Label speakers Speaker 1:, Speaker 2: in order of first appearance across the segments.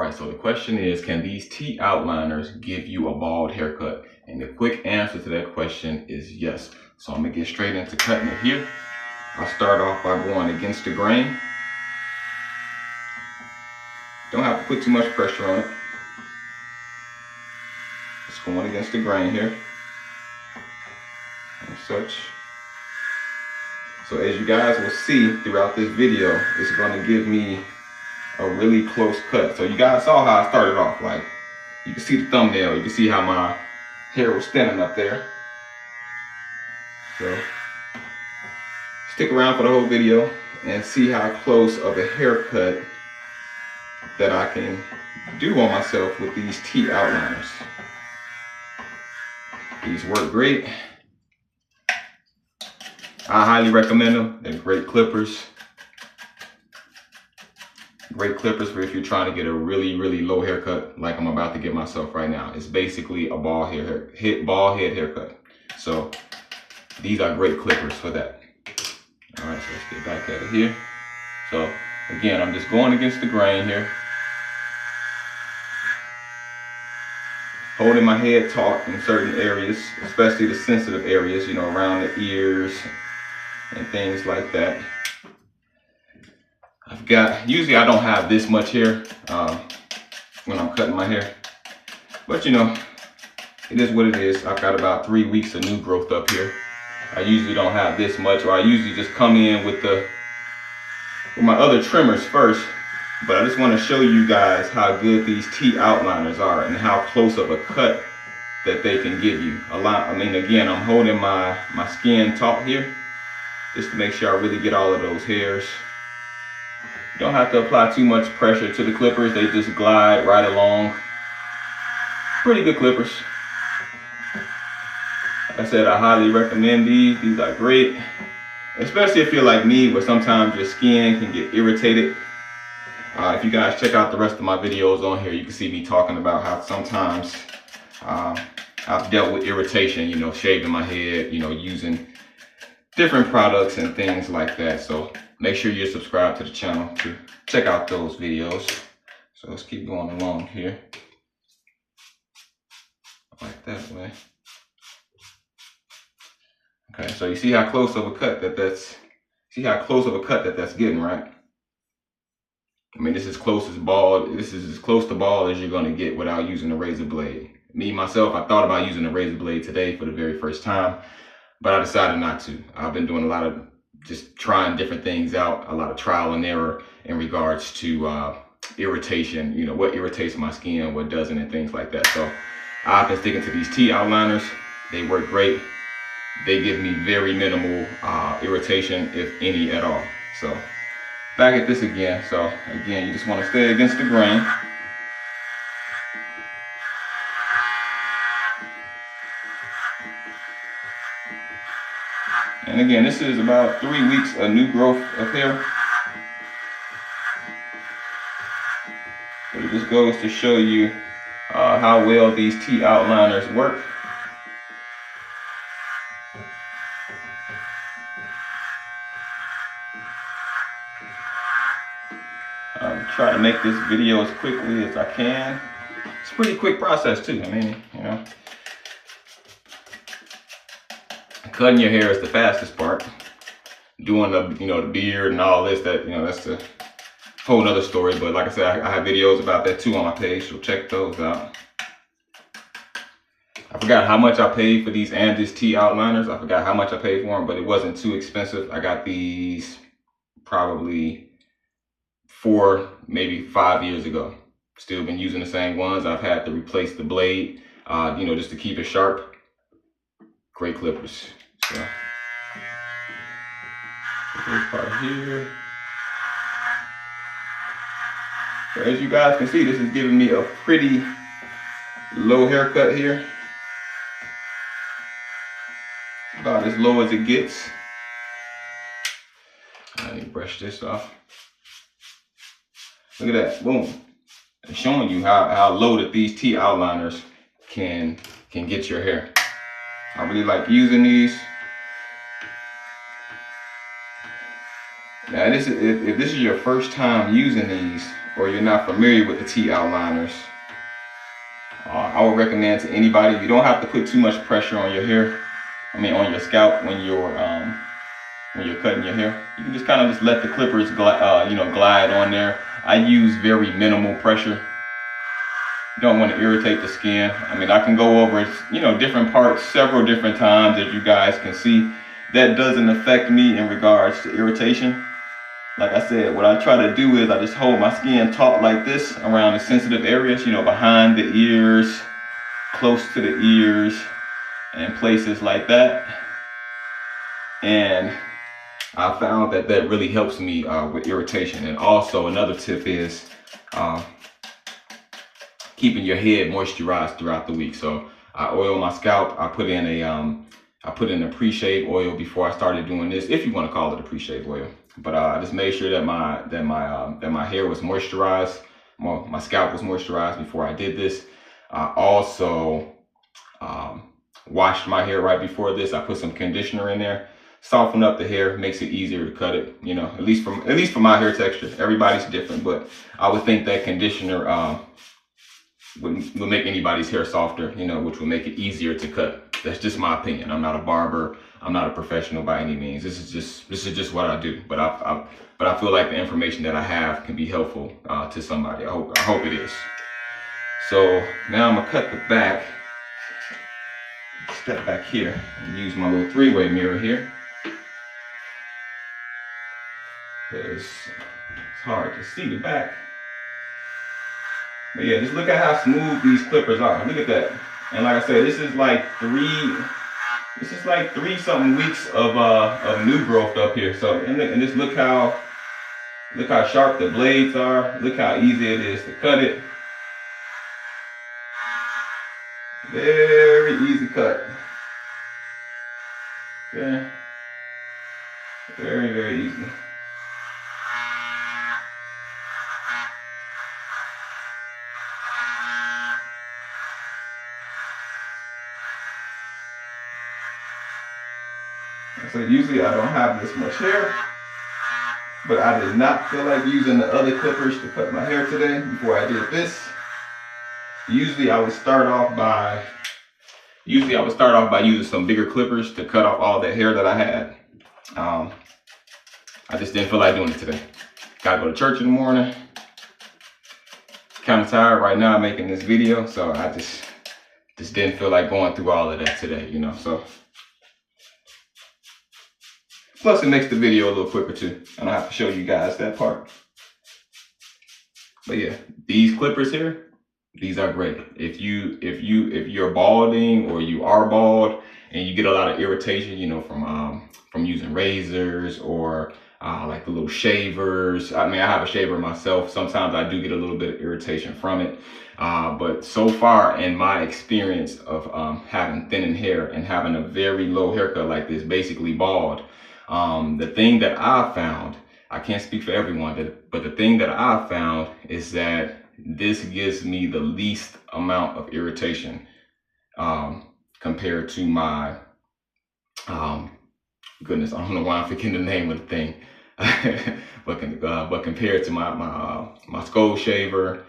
Speaker 1: Alright, so the question is, can these T outliners give you a bald haircut? And the quick answer to that question is yes. So I'm going to get straight into cutting it here. I'll start off by going against the grain. Don't have to put too much pressure on it. Just going against the grain here. And such. So as you guys will see throughout this video, it's going to give me a really close cut. So you guys saw how I started off. Like, you can see the thumbnail. You can see how my hair was standing up there. So stick around for the whole video and see how close of a haircut that I can do on myself with these T outliners. These work great. I highly recommend them. They're great clippers. Great clippers for if you're trying to get a really, really low haircut like I'm about to get myself right now. It's basically a bald head haircut. So these are great clippers for that. All right, so let's get back at it here. So again, I'm just going against the grain here. Holding my head taut in certain areas, especially the sensitive areas, you know, around the ears and things like that. Usually I don't have this much hair when I'm cutting my hair, but you know, it is what it is. I've got about 3 weeks of new growth up here. I usually don't have this much, or I usually just come in with my other trimmers first, but I just want to show you guys how good these T outliners are and how close of a cut that they can give you. I mean, again, I'm holding my skin taut here just to make sure I really get all of those hairs. You don't have to apply too much pressure to the clippers. They just glide right along. Pretty good clippers. Like I said, I highly recommend these. These are great, especially if you're like me, where sometimes your skin can get irritated. If you guys check out the rest of my videos on here, you can see me talking about how sometimes I've dealt with irritation, you know, shaving my head, you know, using different products and things like that. So make sure you're subscribed to the channel to check out those videos. So let's keep going along here. Like that way. Okay, so you see how close of a cut that's getting, right? I mean, this is as close to bald as you're gonna get without using a razor blade. Me, myself, I thought about using a razor blade today for the very first time, but I decided not to. I've been doing a lot of just trying different things out, a lot of trial and error in regards to irritation, you know, what irritates my skin, what doesn't, and things like that. So I've been sticking to these T outliners. They work great. They give me very minimal irritation, if any at all. So back at this again. So again, you just want to stay against the grain. And again, this is about 3 weeks of new growth of hair. So it just goes to show you how well these T outliners work. Try to make this video as quickly as I can. It's a pretty quick process too. I mean, you know, cutting your hair is the fastest part. Doing the beard and all this, that's a whole nother story. But like I said, I have videos about that too on my page, so check those out. I forgot how much I paid for these Andis T outliners. I forgot how much I paid for them, but it wasn't too expensive. I got these probably 4, maybe 5 years ago. Still been using the same ones. I've had to replace the blade, just to keep it sharp. Great clippers. So this part here. So as you guys can see, this is giving me a pretty low haircut here. About as low as it gets. I need to brush this off. Look at that, boom. It's showing you how low that these T outliners can get your hair. I really like using these. Now, if this is your first time using these, or you're not familiar with the T outliners, I would recommend to anybody, you don't have to put too much pressure on your hair. I mean, on your scalp when you're cutting your hair. You can just kind of just let the clippers glide on there. I use very minimal pressure. You don't want to irritate the skin. I mean, I can go over different parts several different times, as you guys can see. That doesn't affect me in regards to irritation. Like I said, what I try to do is I just hold my skin taut like this around the sensitive areas, behind the ears, close to the ears, and places like that. And I found that really helps me with irritation. And also another tip is keeping your head moisturized throughout the week. So I oil my scalp. I put in a pre-shave oil before I started doing this, if you want to call it a pre-shave oil. But I just made sure that my hair was moisturized. My scalp was moisturized before I did this. I also washed my hair right before this. I put some conditioner in there, soften up the hair, makes it easier to cut it. At least for my hair texture. Everybody's different, but I would think that conditioner would make anybody's hair softer, which would make it easier to cut. That's just my opinion. I'm not a barber. I'm not a professional by any means. This is just what I do. But I feel like the information that I have can be helpful to somebody. I hope it is. So now I'm gonna cut the back. Step back here and use my little three-way mirror here, because it's hard to see the back. But yeah, just look at how smooth these clippers are. Look at that. And like I said, this is like three something weeks of new growth up here. So and just look how sharp the blades are. Look how easy it is to cut it. Very easy cut. Okay. Very, very easy. So usually I don't have this much hair, but I did not feel like using the other clippers to cut my hair today before I did this. Usually I would start off by using some bigger clippers to cut off all the hair that I had. I just didn't feel like doing it today. Gotta go to church in the morning. Kind of tired right now making this video, so I just didn't feel like going through all of that today, so. Plus it makes the video a little quicker too. I don't have to show you guys that part. But yeah, these clippers here, these are great. If you're balding or you are bald and you get a lot of irritation, from using razors or like the little shavers. I mean, I have a shaver myself. Sometimes I do get a little bit of irritation from it. But so far in my experience of having thinning hair and having a very low haircut like this, basically bald, the thing that I found, I can't speak for everyone, but the thing that I found is that this gives me the least amount of irritation compared to my, goodness, I don't know why I'm forgetting the name of the thing, but compared to my skull shaver,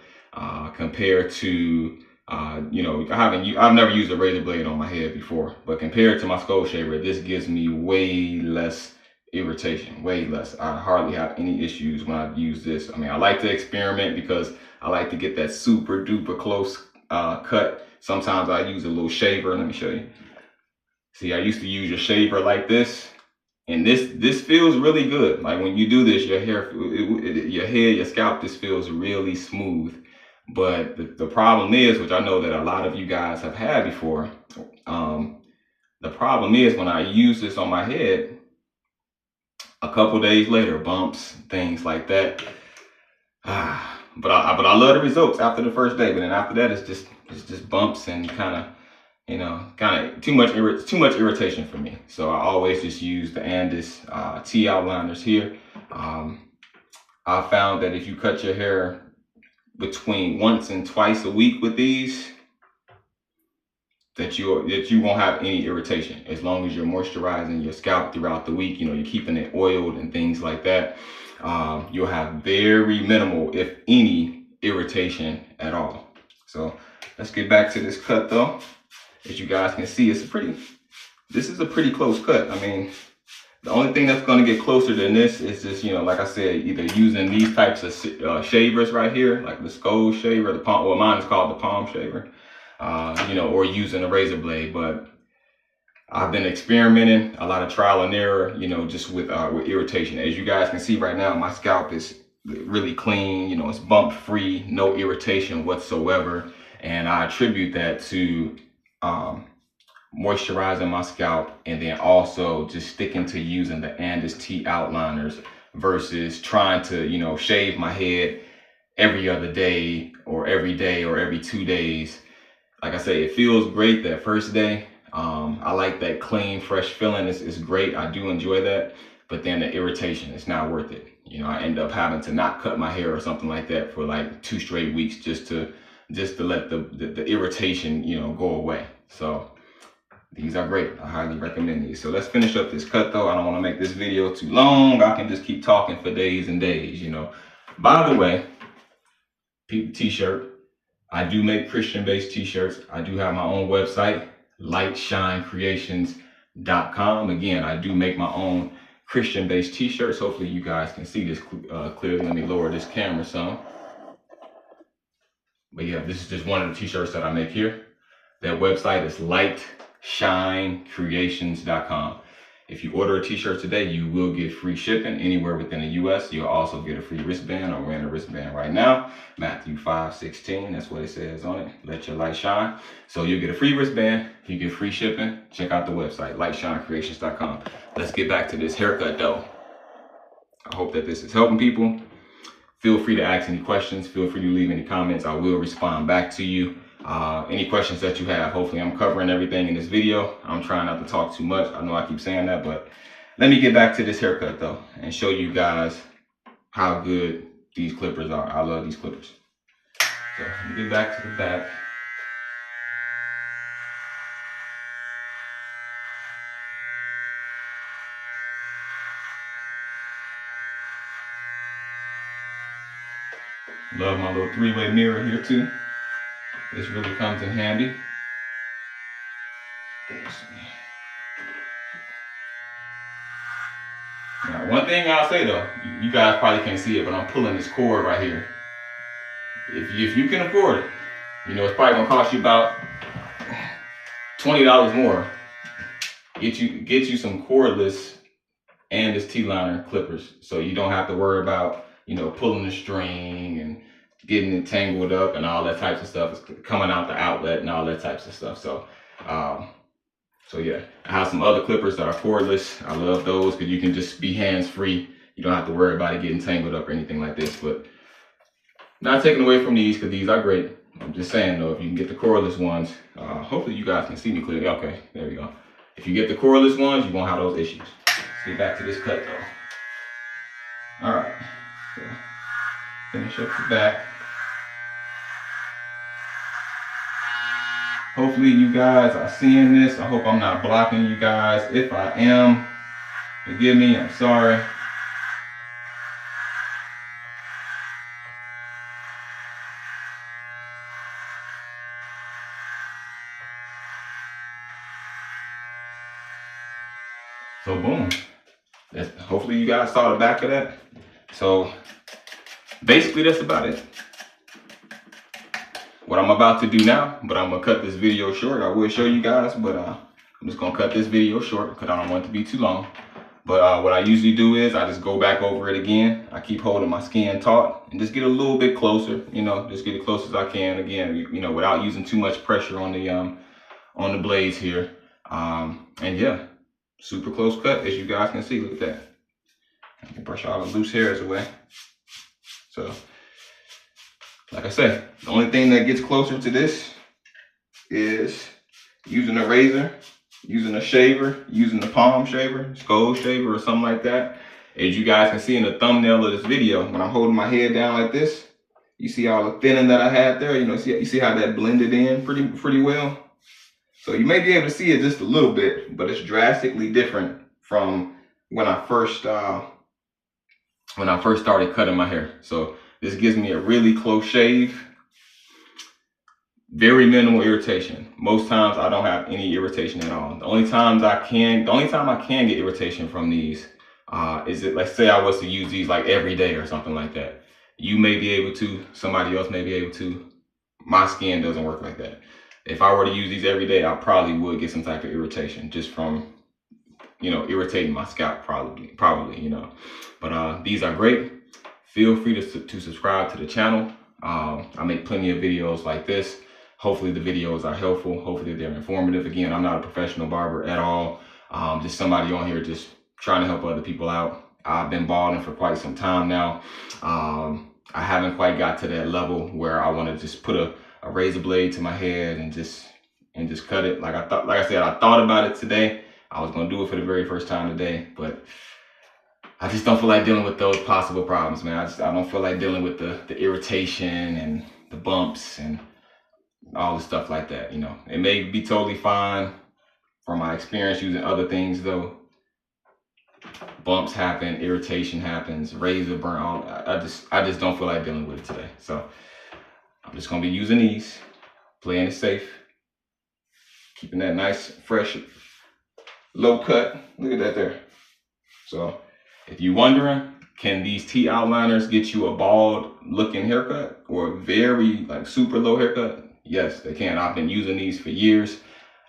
Speaker 1: compared to I've never used a razor blade on my head before, but compared to my skull shaver, this gives me way less irritation, way less. I hardly have any issues when I use this. I mean, I like to experiment because I like to get that super duper close cut. Sometimes I use a little shaver. Let me show you. See, I used to use a shaver like this, and this feels really good. Like when you do this, your hair, your head, your scalp, this feels really smooth. But the problem is, which I know that a lot of you guys have had before, the problem is when I use this on my head, a couple days later, bumps, things like that. But I love the results after the first day. But then after that, it's just bumps and kind of too much irritation for me. So I always just use the Andis T outliners here. I found that if you cut your hair between once and twice a week with these, that you won't have any irritation as long as you're moisturizing your scalp throughout the week. You know, you're keeping it oiled and things like that. You'll have very minimal, if any, irritation at all. So let's get back to this cut though. As you guys can see, this is a pretty close cut. I mean, the only thing that's going to get closer than this is just, you know, like I said, either using these types of shavers right here, like the skull shaver, the palm, well, mine is called the palm shaver, you know, or using a razor blade. But I've been experimenting, a lot of trial and error, you know, just with irritation. As you guys can see right now, my scalp is really clean, you know, it's bump free, no irritation whatsoever. And I attribute that to moisturizing my scalp, and then also just sticking to using the Andis tea outliners versus trying to, you know, shave my head every other day or every 2 days. Like I say, it feels great that first day. I like that clean, fresh feeling. It's great. I do enjoy that. But then the irritation, it's not worth it. You know, I end up having to not cut my hair or something like that for like 2 straight weeks just to let the irritation, you know, go away. So these are great. I highly recommend these. So let's finish up this cut though. I don't want to make this video too long. I can just keep talking for days and days, you know. By the way, t-shirt. I do make Christian-based t-shirts. I do have my own website, lightshinecreations.com. Again, I do make my own Christian-based t-shirts. Hopefully you guys can see this clearly. Let me lower this camera some. But yeah, this is just one of the t-shirts that I make here. That website is lightshinecreations.com. If you order a t-shirt today, you will get free shipping anywhere within the US. You'll also get a free wristband. I'm wearing a wristband right now. Matthew 5:16, that's what it says on it. Let your light shine. So you'll get a free wristband, you get free shipping. Check out the website, lightshinecreations.com. Let's get back to this haircut though. I hope that this is helping people. Feel free to ask any questions. Feel free to leave any comments. I will respond back to you. Any questions that you have. Hopefully I'm covering everything in this video. I'm trying not to talk too much. I know I keep saying that, but let me get back to this haircut though and show you guys how good these clippers are. I love these clippers. So let me get back to the back. Love my little 3-way mirror here too. This really comes in handy. Now, one thing I'll say though, you guys probably can't see it, but I'm pulling this cord right here. If you can afford it, you know, it's probably gonna cost you about $20 more. Get you some cordless Andis T-liner clippers, so you don't have to worry about, you know, pulling the string and getting it tangled up and all that types of stuff. It's coming out the outlet and all that types of stuff. So so yeah, I have some other clippers that are cordless. I love those because you can just be hands-free. You don't have to worry about it getting tangled up or anything like this. But not taking away from these, because these are great. I'm just saying though, if you can get the cordless ones, hopefully you guys can see me clearly. Okay, there we go. If you get the cordless ones, you won't have those issues. Let's get back to this cut though. All right, so finish up the back. Hopefully you guys are seeing this. I hope I'm not blocking you guys. If I am, forgive me, I'm sorry. So boom. Hopefully you guys saw the back of that. So basically that's about it. What I'm about to do now, but I'm gonna cut this video short. I will show you guys, but I'm just gonna cut this video short because I don't want it to be too long. But what I usually do is I just go back over it again. I keep holding my skin taut and just get a little bit closer, you know, just get as close as I can. Again, you know, without using too much pressure on the blades here. And yeah, super close cut, as you guys can see. Look at that. I can brush all the loose hairs away. So, like I said, the only thing that gets closer to this is using a razor, using a shaver, using the palm shaver, skull shaver, or something like that. As you guys can see in the thumbnail of this video, when I'm holding my head down like this, you see all the thinning that I had there. You know, you see how that blended in pretty well. So you may be able to see it just a little bit, but it's drastically different from when I first started cutting my hair. So this gives me a really close shave, very minimal irritation. Most times I don't have any irritation at all. The only time I can get irritation from these is it, let's say I was to use these like every day or something like that. You may be able to, somebody else may be able to. My skin doesn't work like that. If I were to use these every day, I probably would get some type of irritation just from, irritating my scalp probably, But these are great. Feel free to subscribe to the channel. I make plenty of videos like this. Hopefully the videos are helpful. Hopefully they're informative. Again, I'm not a professional barber at all. Just somebody on here just trying to help other people out. I've been balding for quite some time now. I haven't quite got to that level where I want to just put a razor blade to my head and just cut it. Like I said, I thought about it today. I was gonna do it for the very first time today, but I just don't feel like dealing with those possible problems, man. I don't feel like dealing with the irritation and the bumps and all the stuff like that. It may be totally fine from my experience using other things though. Bumps happen, irritation happens, razor burn. I just don't feel like dealing with it today. So I'm just gonna be using these, playing it safe, keeping that nice, fresh, low cut. Look at that there. So if you're wondering, can these T outliners get you a bald looking haircut or a very like super low haircut? Yes, they can. I've been using these for years.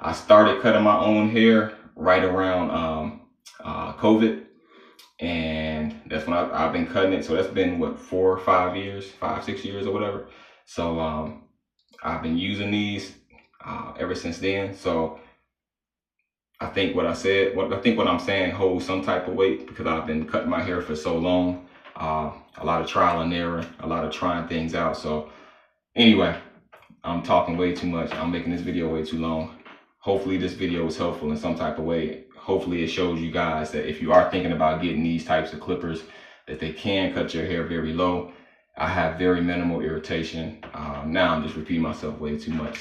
Speaker 1: I started cutting my own hair right around COVID. And that's when I've been cutting it. So that's been what, 4 or 5 years, 5, 6 years or whatever. So I've been using these ever since then. So I think what I'm saying holds some type of weight because I've been cutting my hair for so long. A lot of trial and error, a lot of trying things out. So anyway, I'm talking way too much. I'm making this video way too long. Hopefully this video was helpful in some type of way. Hopefully it shows you guys that if you are thinking about getting these types of clippers, that they can cut your hair very low. I have very minimal irritation. Now I'm just repeating myself way too much.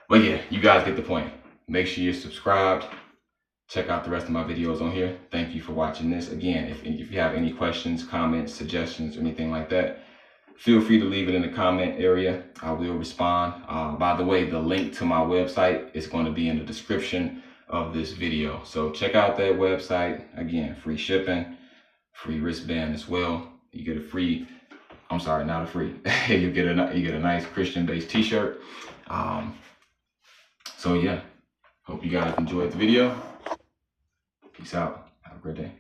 Speaker 1: But yeah, you guys get the point. Make sure you're subscribed. Check out the rest of my videos on here. Thank you for watching this. Again, if you have any questions, comments, suggestions, or anything like that, feel free to leave it in the comment area. I will respond. By the way, the link to my website is going to be in the description of this video. So check out that website. Again, free shipping, free wristband as well. You get a free, I'm sorry, not a free. you get a nice Christian-based t-shirt. So yeah, hope you guys enjoyed the video. Peace out. Have a great day.